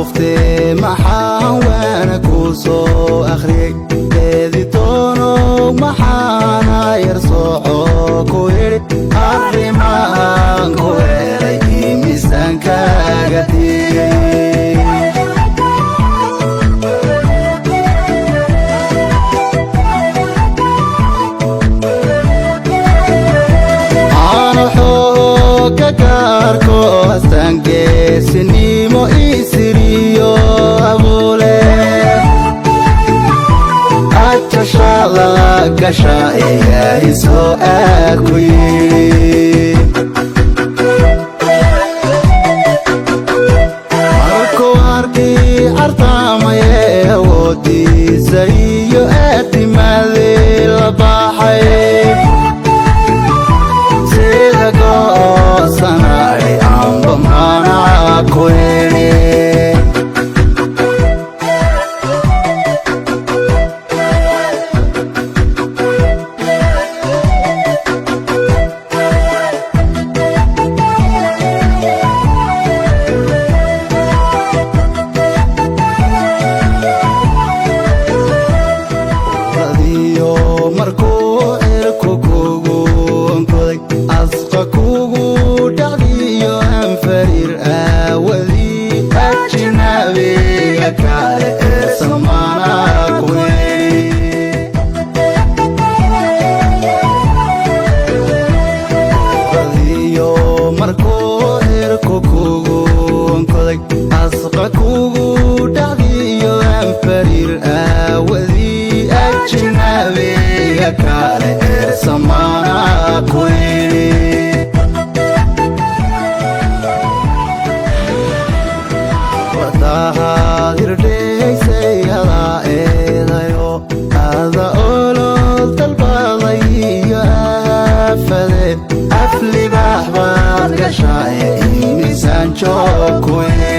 أفتي محاوانا كوسو أخريك هذي تونو محانا يرسوحو كويري أخري معان كويري ميسان كاغتي Kakarko astange sinimo isiriyo abule Achashala gasha eya iso akui Marko arki artamaye wodi zariyo atimale labahay Sanari amba mana koere Radio marko erko kugu onkoday asqa kugu dhaqdiyo anfarir awadi ajnabi kale samana koeri Radio marko erko kugu onkoday asqa kugu dhaqdiyo anfarir awadi ajnabi kale samana koeri أفلي بحبار قشاي ميزان شوكوين